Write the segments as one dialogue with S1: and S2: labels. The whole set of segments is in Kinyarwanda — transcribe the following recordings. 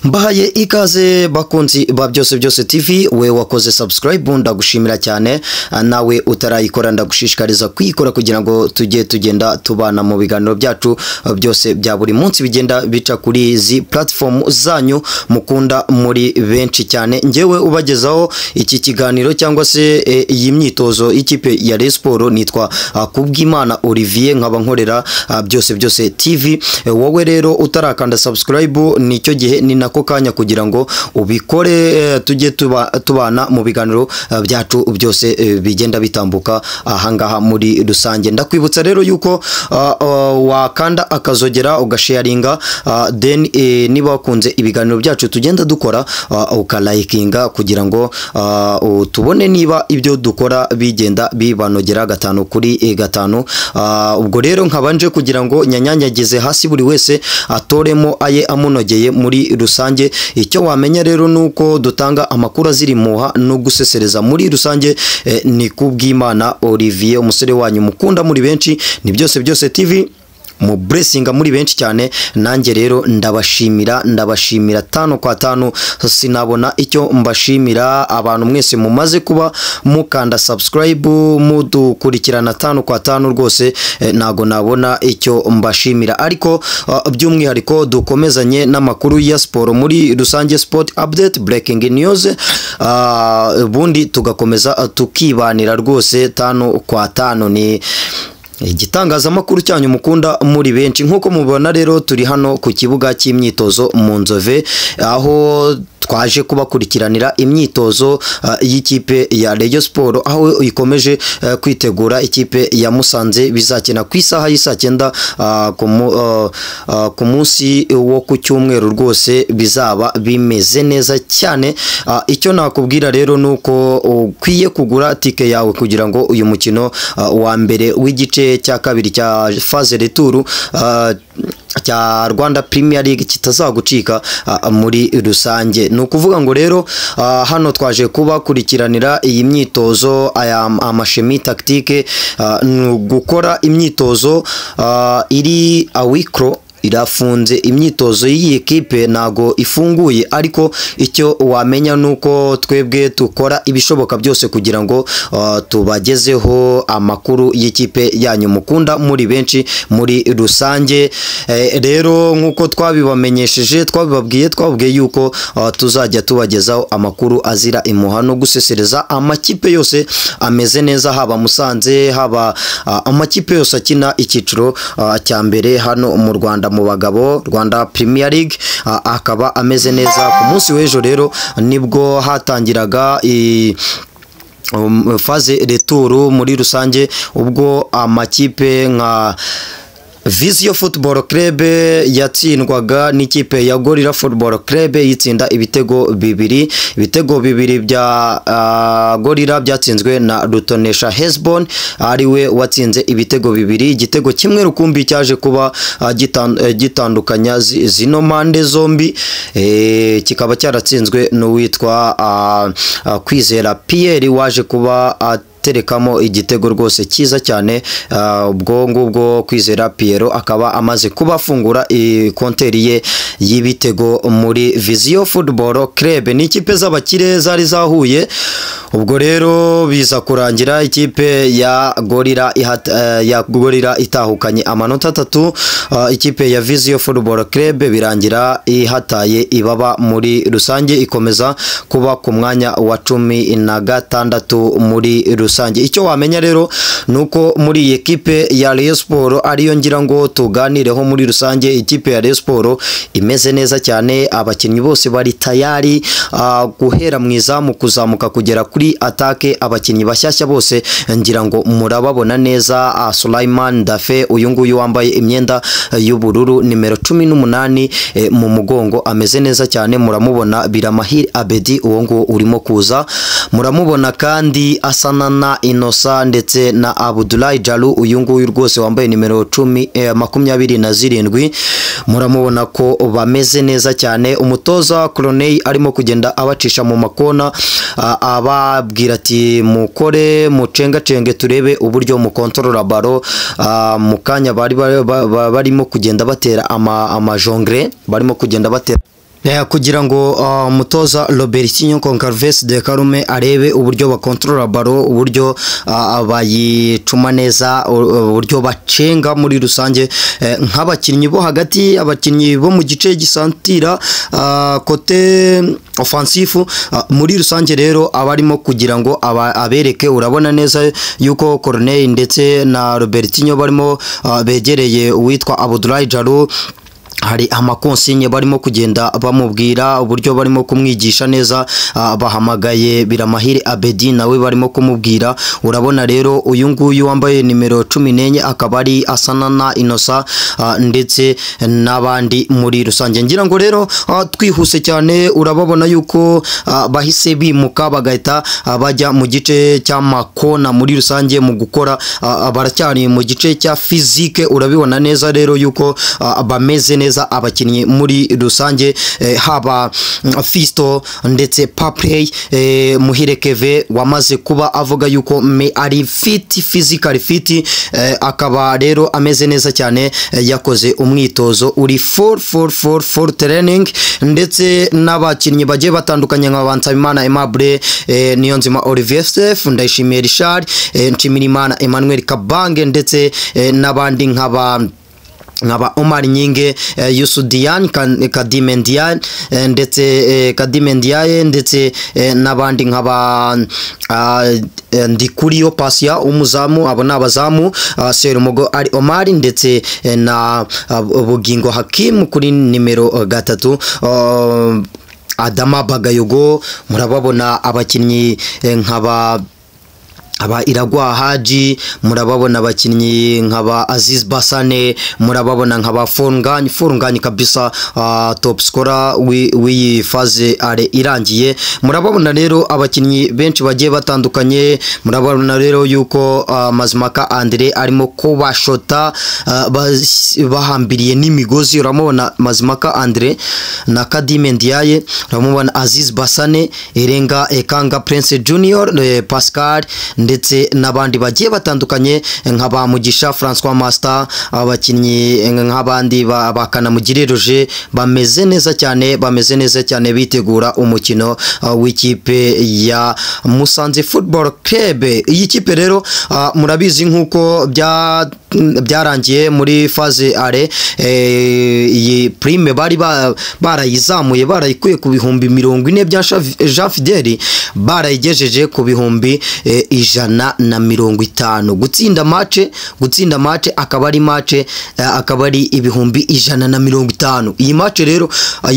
S1: Mbahaye ikaze bakunzi ba byose TV, we wakoze subscribe ndagushimira cyane, nawe utarayikora ndagushishikariza kuyikora kugira ngo tujye tugenda tubana mu biganiro byacu byose bya buri munsi bigenda bica kuri izi platform zanyu mukunda muri benshi cyane. Ngewe ubagezaho iki kiganiro cyangwa se iyi myitozo ikipe ya Rayon Sport nitwa Kubwimana Olivier, nkaba nkorera byose TV. Wowe rero utarakanda subscribe nicyo gihe ni nako kanya kugira ngo ubikore, tujye tubana mu biganiro byacu byose bigenda bitambuka ahangaha muri rusange. Ndakwibutsa rero yuko wakanda akazogera ugasharinga, then niba wakunze ibiganiro byacu tugenda dukora ukalikinga kugira ngo tubone niba ibyo dukora bigenda bibanogera 5 kuri 5. Ubwo rero nkabanje kugira ngo nyanyanyagize hasi buri wese atoremo aye amunogeye muri rusange. Icyo wamenya rero nuko dutanga amakuru azirimuha no gusesereza muri rusange. Ni Kubwimana Olivier, umusore wanyu mukunda muri benshi, ni byose TV mu blessinga muri benshi cyane. Nanjye rero ndabashimira 5 kwa 5, sinabona icyo mbashimira abantu mwese mumaze kuba mukanda subscribe mudukurikirana 5 kwa 5 rwose, nago nabona icyo mbashimira. Ariko by'umwihariko dukomezanye n'amakuru ya sport muri rusange, sport update, breaking news, bundi tugakomeza tukibanira rwose 5 kwa 5. Ni igitangazamakuru cyanyu mukunda muri benshi. Nkuko mubona rero turi hano ku kibuga cy'imyitozo mu Nzove, aho twaje kubakurikiranira imyitozo y'ikipe ya Rayon Sport, aho ikomeje kwitegura ikipe ya Musanze. Bizakina ku isaha y'isa 9 ku munsi wo ku cyumweru. Rwose bizaba bimeze neza cyane. Icyo nakubwira rero nuko ukwiye kugura tike yawe kugira ngo uyu mukino wa mbere w'igice cya kabiri cya phase retour cya Rwanda Premier League kitazagucika muri rusange. Ni ukuvuga ngo rero hano twaje kubakurikiranira iyi myitozo, aya amashemi tactique, gukora imyitozo iri awikro irafunze. Imyitozo y'iyi ekipe nago ifunguye, ariko icyo wamenya nuko twebwe tukora ibishoboka byose kugira ngo tubagezeho amakuru y'ikipe yanyu mukunda muri benshi muri rusange. Rero nkuko twabibamenyesheje, twabibabwiye yuko tuzajya tubagezaho amakuru azira imuha no gusesereza amakipe yose ameze neza, haba Musanze, haba amakipe yose akina icyiciro cya mbere hano mu Rwanda mu bagabo, Rwanda Premier League, akaba ameze neza. Ku munsi w'ejo rero nibwo hatangiraga phase retour muri rusange, ubwo amakipe nka Vision Football Club yatsindwaga n'ikipe ya Gorilla Football Club, yitsinda ibitego bibiri bya Gorilla byatsinzwe na Rutonesha Hesbon, ariwe watsinze ibitego 2. Igitego kimwe rukumbi cyaje kuba gitandukanya zino mande zombi, kikaba cyaratsinzwe n'uwitwa Kwizera Pierre, waje kuba terekamo igitego rwose cyiza cyane. Ubwo ngubwo Kwizera Piero akaba amaze kubafungura konteri ye y'ibitego muri Vision Football Club. Ni ikipe z'abakire zari zahuye, ubwo rero biza kurangira ikipe ya Gorilla itahukanye amanota 3. Ikipe ya Vision Football Club birangira ihataye ibaba muri rusange, ikomeza kuba ku mwanya wa 16 muri rusange. Icyo wamenya rero nuko muri iyi ekipe ya Rayon Sport ariyo ngira ngo tuganireho muri rusange. Ikipe ya Rayon Sport imeze neza cyane, abakinnyi bose bari tayari, guhera mu izamu kuzamuka kugera kuri atake. Abakinnyi bashyashya bose ngira ngo murababona neza. Sulaiman Dafe, uyu nguyu wambaye imyenda y'ubururu nimero 18 mu mugongo, ameze neza cyane. Muramubona Biramahir Abedi, uwo ngo urimo kuza. Muramubona kandi Asanana Inosa ndetse na Abdullahi Jalu, uyu nguyu rwose wambaye nimero 27. Muramubona ko bameze neza cyane. Umutoza Croney arimo kugenda abacisha mu makona, ababwira ati mukore mucengacenge turebe uburyo mu control baro. Mukanya barimo kugenda batera amajongre, barimo kugenda batera kugira ngo umutoza Robertinho Goncalves de Calume arebe uburyo bakontorora baro, uburyo bayicuma neza, uburyo bacenga muri rusange nk'abakinnyi bo hagati, abakinnyi bo mu gice gisantira kote offensive muri rusange rero abarimo kugira ngo abereke. Urabona neza yuko Corneille ndetse na Robertinho barimo begereye uwitwa Abdoulaye Jallow, hari amakonsinye barimo kugenda bamubwira uburyo barimo kumwigisha neza. Bahamagaye Biramahire Abedi nawe barimo kumubwira. Urabona rero uyu nguyu wambaye nimero 14 akaba ari Asanana Inosa ndetse n'abandi muri rusange. Ngira ngo rero twihuse cyane, urababona yuko bahise bimuka bagahita bajya mu gice cy'amakona muri rusange mu gukora, baracyari mu gice cya physique. Urabibona neza rero yuko bameze neza abakinnyi muri rusange, haba Fisto ndetse Papley. Muhire Keve wamaze kuba avuga yuko ari fit, physically fit, akaba rero ameze neza cyane, yakoze umwitozo uri for training, ndetse n'abakinnyi bagiye batandukanye nka Bansabimana Aimable, Niyonzima Olivier Steph, Ndayishimiye Richard, Nshimirimana Emmanuel Kabange ndetse n'abandi nk'aba Omar Nyinge, Yusudian Kadimendiaye ndetse Kadimendiaye ndetse n'abandi nk'aba Ndikuriyo Pasia umuzamu. Abo n'abazamu Serumogo ari Omar ndetse na Bugingo Hakim kuri nimero 3, Adama Bagayogo. Murababona abakinnyi nk'aba Iragwa Haji, murababona abakinnyi nk'aba Aziz Basane, murababona nk'aba Furunganye kabisa, top scorer w'iyi faze are irangiye. Murababona rero abakinnyi benshi bagiye batandukanye. Murababona rero yuko Mazimaka Andre arimo kubashota bahambiriye n'imigozi. Uramubona Mazimaka Andre na Kadime Ndiaye, uramubona Aziz Basane, Erenga Ekanga Prince Junior, Pascal ndetse n'abandi bagiye batandukanye nk'aba Mugisha François Master, abakinnyi nk'abandi bakana Mugireroje, bameze neza cyane bitegura umukino w'ikipe ya Musanze Football Club. Iyi kipe rero murabizi nk'uko byarangiye muri faze are, iyi prime bari barayizamuye, barayikuye ku bihumbi 40 bya Jean Fidel, barayigejeje ku bihumbi 150. gutsinda match akaba ari ibihumbi 150. Iyi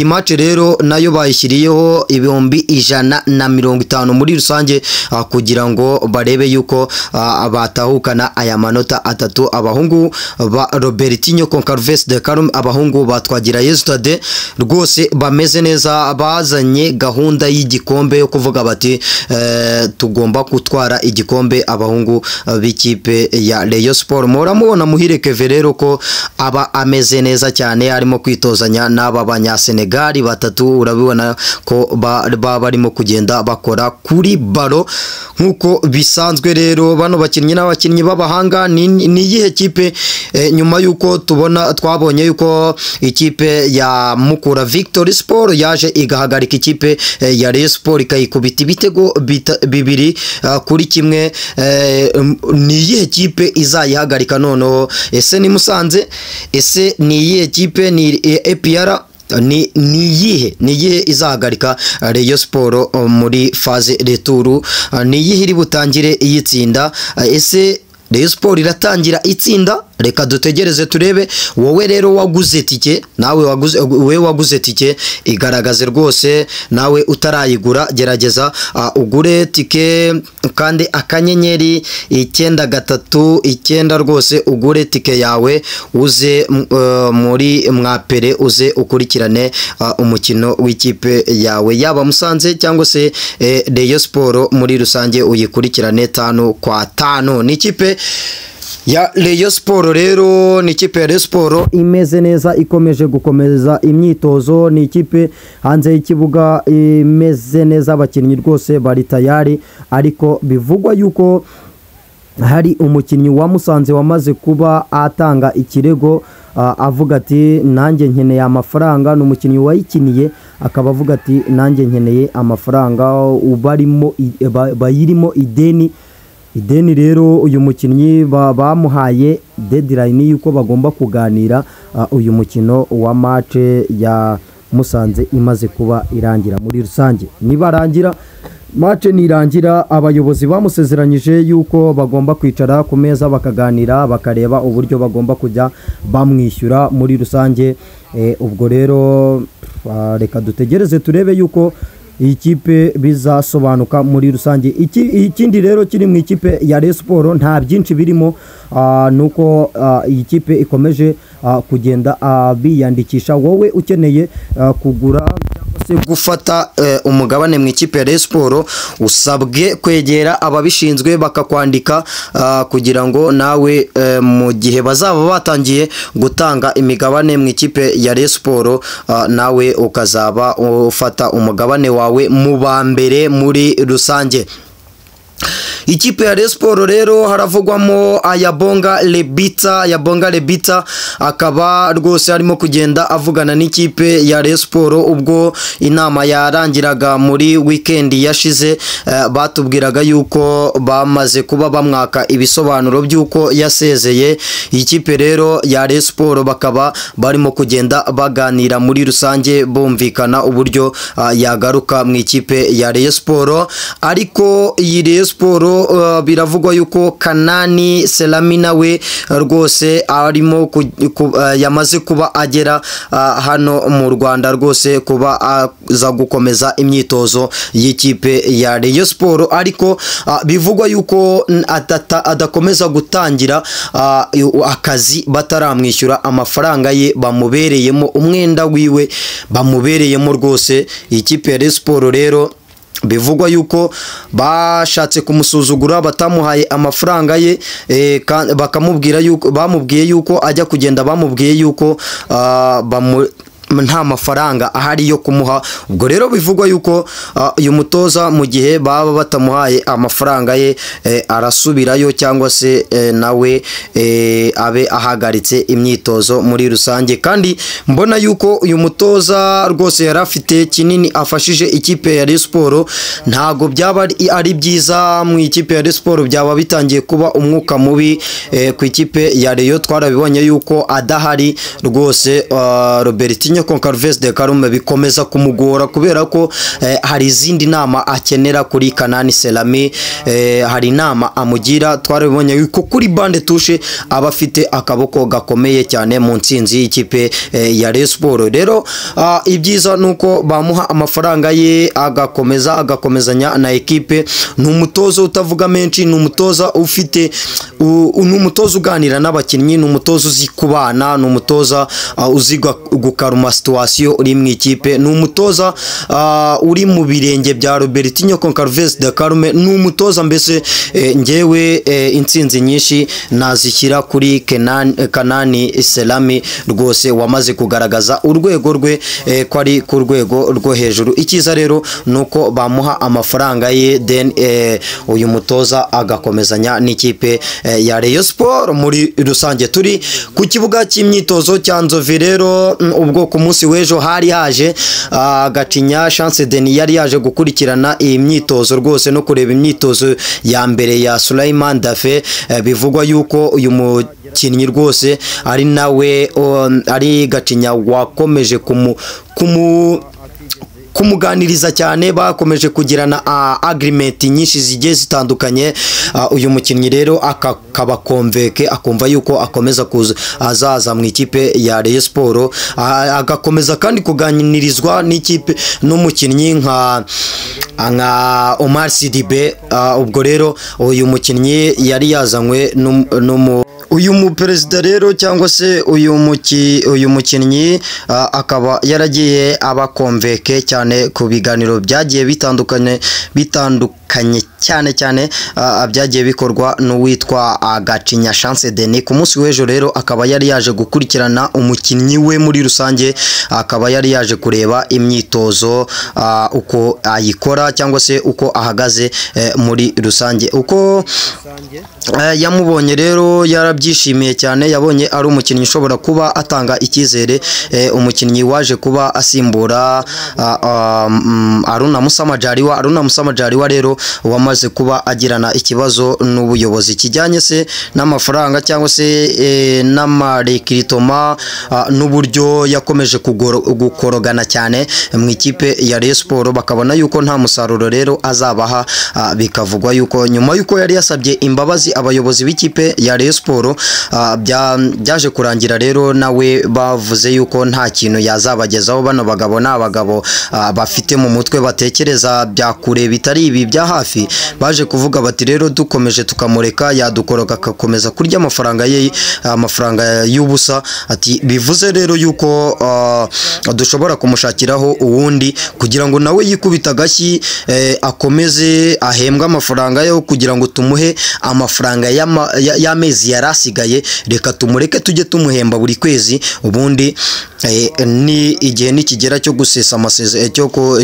S1: match rero nayo bayishyiriyeho ibihumbi 150 muri rusange, kugira ngo barebe yuko batahukana aya manota atatu. Abahungu ba Robertinho Goncalves de Calume, abahungu batwagira Yesterday rwose bameze neza, bazanye gahunda y'igikombe yo kuvuga bati tugomba gutwara igikombe. Abahungu b'ikipe ya Rayon Sport, muramubona Muhire Keve rero ko aba ameze neza cyane, arimo kwitozanya n'aba Banyasenegali batatu. Urabibona ko barimo kugenda bakora kuri baro nkuko bisanzwe. Rero bano bakinnyi n'abakinnyi b'abahanga. Ni iyihe kipe nyuma yuko twabonye yuko ikipe ya Mukura Victory Sport yaje igahagarika ikipe ya Rayon Sport ikayikubita ibitego 2-1, ni iyihe kipe izayihagarika noneho? Ese ni Musanze? Ese ni iyihe kipe? Ni APR? ni iyihe izahagarika Rayon Sport muri faze retour? Ni iyihe iri butangire iyitsinda? Ese Rayon Sport iratangira itsinda? Reka dutegereze turebe. Wowe rero waguze tike, nawe waguze tike, igaragaze rwose. Nawe utarayigura gerageza ugure tike, kandi akanyenyeri 939 rwose ugure tike yawe, uze muri mwapere, uze ukurikirane umukino w'ikipe yawe, yaba Musanze cyangwa se Rayon Sport muri rusange, uyikurikirane 5-5. Ni ikipe ya Rayon Sport rero, ni ikipe ya Rayon Sport imeze neza, ikomeje gukomeza imyitozo. Ni ikipe hanze y'ikibuga imeze neza, abakinnyi rwose bari tayari, ariko bivugwa yuko hari umukinnyi wa Musanze wamaze kuba atanga ikirego, avuga ati nanjye nkeneye amafaranga. Ni umukinnyi wayikiniye
S2: akaba avuga ati nanjye nkeneye amafaranga bayirimo ideni rero uyu mukinnyi bamuhaye deadline yuko bagomba kuganira uyu mukino wa match ya Musanze imaze kuba irangira. Muri rusange nibarangira match nirangira abayobozi bamusezeranyije yuko bagomba kwicara ku meza bakaganira bakareba uburyo bagomba kujya bamwishyura muri rusange. Ubwo rero reka dutegereze turebe yuko iyi kipe bizasobanuka muri rusange. Ikindi rero kiri mu ikipe ya Rayon Sports nta byinshi birimo, nuko iyi kipe ikomeje kugenda biyandikisha. Wowe ukeneye kugura
S1: gufata umugabane mu ikipe ya Rayon Sports usabwe kwegera ababishinzwe bakakwandika kugira ngo nawe mu gihe bazaba batangiye gutanga imigabane mu ikipe ya Rayon Sports nawe ukazaba ufata umugabane wawe mu bambere muri rusange. Ikipe ya Rayon Sports rero haravugwamo Ayabonga Lebita akaba rwose arimo kugenda avugana n'ikipe ya Rayon Sports ubwo inama yarangiraga muri weekend yashize. Batubwiraga yuko bamaze kuba bamwaka ibisobanuro by'uko yasezeye. Ikipe rero ya Rayon Sports bakaba barimo kugenda baganira muri rusange bumvikana uburyo yagaruka mu ikipe ya Rayon Sports. Ariko iyi Rayon Sports biravugwa yuko Kanani Selami nawe rwose arimo yamaze kuba agera hano mu Rwanda rwose kuba aza gukomeza imyitozo y'ikipe ya Rayon Sports. Ariko bivugwa yuko adakomeza gutangira akazi bataramwishyura amafaranga ye bamubereyemo, umwenda wiwe bamubereyemo rwose. Ikipe ya Rayon Sports rero bivugwa yuko bashatse kumusuzugura batamuhaye amafaranga ye, bakamubwira yuko bamubwiye yuko ajya kugenda, bamubwiye yuko nta mafaranga ahari yo kumuha. Ubwo rero bivugwa yuko uyu mutoza mu gihe baba batamuhaye amafaranga ye arasubirayo cyangwa se nawe abe ahagaritse imyitozo muri rusange. Kandi mbona yuko uyu mutoza rwose yari afite kinini afashije ikipe ya Rayon Sports. Ntago byaba ari byiza mu ikipe ya Rayon Sports, byaba bitangiye kuba umwuka mubi ku ikipe ya Rayon. Twarabibonye yuko adahari rwose Robertinho Concalves de Karume bikomeza kumugora kubera ko hari izindi nama akenera kuri Kanani Selami, hari inama amugira. Twarabibonye yuko kuri bande touche aba afite akaboko gakomeye cyane mu ntsinzi y'ikipe ya Rayon Sports. Rero ibyiza nuko bamuha amafaranga ye agakomezanya na ekipe. Ni umutozo utavuga menshi, ni umutoza ufite ni umutoza uganira n'abakinnyi, ni umutoza uzi kubana, ni umutoza uzi gukaruma situation uri mu ikipe, ni umutoza uri mu birenge bya Robertinho Concalves de Karume. Ni umutoza mbese ngewe intsinzi nyinshi nazishyira kuri Kanani Selami rwose wamaze kugaragaza urwego rwe ko ari ku rwego rwo hejuru. Icyiza rero nuko bamuha amafaranga ye then uyu mutoza agakomezanya n'ikipe ya Rayon Sports muri rusange. Turi ku kibuga cy'imyitozo cya Nzovi rero ubwo ku munsi w'ejo hari haje Gacinya Chance Denis yari yaje gukurikirana iyi myitozo rwose no kureba imyitozo ya mbere ya Sulaiman Dafe. Bivugwa yuko uyu mukinnyi rwose ari nawe ari Gacinya wakomeje kumuganiriza cyane, bakomeje kugirana agreement nyinshi zigiye zitandukanye. Uyu mukinnyi rero akaba konveke akumva yuko akomeza azaza mu ikipe ya Rayon Sports, agakomeza kandi kuganirizwa n'ikipe n'umukinnyi nka Omar Sidibe. Ubwo rero uyu mukinnyi yari yazanywe uyu muperezida rero cyangwa se uyu mukinnyi akaba yaragiye abakonveke cyane ku biganiro byagiye bitandukanye cyane byagiye bikorwa n'uwitwa Gacinya Chance Denis. Ku munsi w'ejo rero akaba yari yaje gukurikirana umukinnyi we muri rusange, akaba yari yaje kureba imyitozo uko ayikora cyangwa se uko ahagaze muri rusange. Uko yamubonye rero yarabyishimiye cyane, yabonye ari umukinnyi ushobora kuba atanga icyizere, umukinnyi waje kuba asimbura Aruna Musa Majaliwa rero wamaze kuba agirana ikibazo n'ubuyobozi kijyanye se n'amafaranga cyangwa se n'amarekiritoma n'uburyo yakomeje gukorogana cyane mu ikipe ya Rayon Sport, bakabona yuko nta musaruro rero azabaha, bikavugwa yuko nyuma yuko yari yasabye imbabazi abayobozi b'ikipe ya Rayon Sport, byaje kurangira rero nawe bavuze yuko nta kintu yazabagezaho. Bano bagabo n'abagabo bafite mu mutwe batekereza bya kure bitari ibi bya hafi, baje kuvuga bati rero dukomeje tukamureka yadukoroga akakomeza kurya amafaranga y'ubusa, ati bivuze rero yuko dushobora kumushakiraho uwundi kugira ngo nawe yikubita agashyi, akomeze ahembwe amafaranga yo kugira ngo tumuhe amafaranga y'amezi yarasigaye, reka tumureke tujye tumuhemba buri kwezi, ubundi ni igihe nikigera cyo gusesa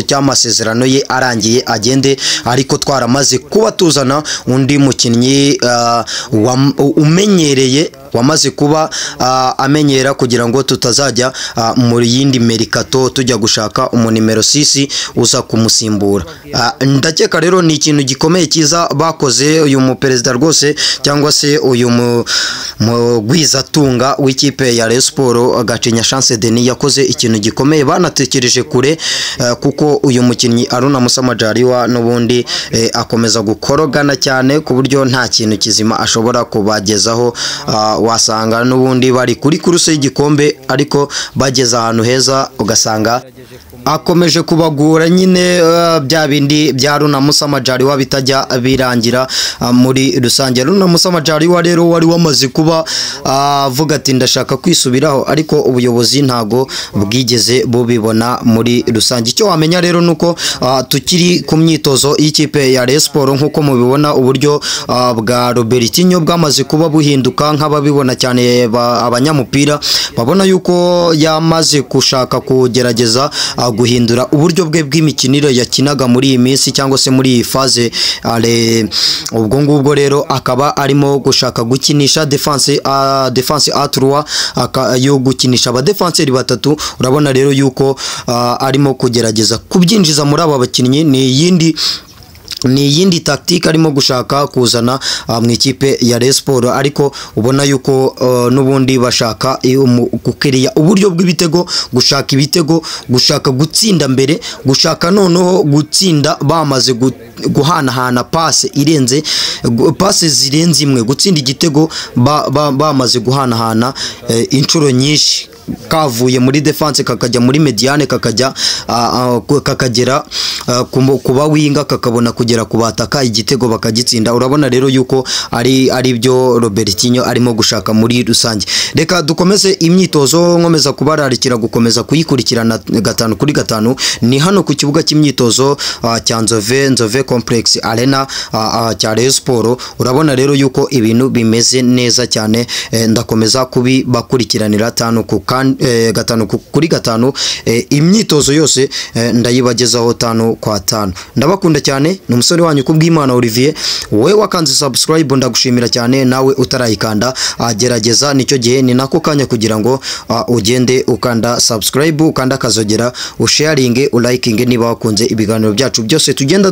S1: cy'amasezerano ye arangiye agende. Ariko twaramaze kuba tuzana undi mukinnyi umenyereye, wamaze kuba amenyera kugira ngo tutazajya muri yindi merikato tujya gushaka umunimero 6 uza kumusimbura. Ndakeka rero ni ikintu gikomeye cyiza bakoze uyu muperezida rwose, cyangwa se uyu mugwizatunga w'ikipe ya Rayon Sport Gacinya Chance Denis yakoze ikintu gikomeye, banatekereje kure, kuko uyu mukinnyi Aruna Musa Majaliwa n'ubundi akomeza gukorogana cyane ku buryo nta kintu kizima ashobora kubagezaho. Wasanga n'ubundi bari kuri kuruse y'igikombe ariko bageze ahantu heza ugasanga akomeje kubagura nyine, bya bindi bya Aruna Musa Majaliwa bitajya birangira muri rusange. Aruna Musa Majaliwa rero wari wamaze kuba avuga ati ndashaka kwisubiraho, ariko ubuyobozi ntago bwigeze bubibona muri rusange. Icyo wamenya rero nuko tukiri ku myitozo y'ikipe ya Rayon Sport, nkuko mubibona uburyo bwa Robertinho bwamaze kuba buhinduka, nk'ababibona cyane abanyamupira babona yuko yamaze gushaka kugerageza guhindura uburyo bwe bw'imikinire yakinaga muri iyi minsi cyangwa se muri iyi faze. Ubwo ngubwo rero akaba arimo gushaka gukinisha defense A3 yo gukinisha abadefenseri batatu. Urabona rero yuko arimo kugerageza kubyinjiza muri aba bakinnyi, ni iyindi tactique arimo gushaka kuzana mu ikipe ya Rayon Sport, ariko ubona yuko n'ubundi bashaka gukiriya uburyo bw'ibitego, gushaka ibitego, gushaka gutsinda mbere, gushaka noneho gutsinda bamaze guhanahana passe zirenze imwe, gutsinda igitego bamaze guhanahana inshuro nyinshi, kavuye muri defense kakajya muri mediane kakagera kuba winga kakabona kugera kubataka igitego bakagitsinda. Urabona rero yuko ari byo Robertinho arimo gushaka muri rusange. Reka dukomeze imyitozo, nkomeza kubararikira gukomeza kuyikurikirana 5 kuri 5 ni hano ku kibuga cy'imyitozo cya Nzove Complex Arena cya Rayon Sport. Urabona rero yuko ibintu bimeze neza cyane, ndakomeza kubakurikiranira 5 kuri 5 imyitozo yose ndayibagezaho 5 kwa 5. Ndabakunda cyane, ni umusore wanyu kubw'Imana Olivier. Wowe wakanze subscribe ndagushimira cyane, nawe utarayikanda gerageza, nicyo gihe ni nako kanya kugira ngo ugende ukanda subscribe, ukanda kazogera, usharinge, ulikinge niba wakunze ibiganiro byacu byose tugenda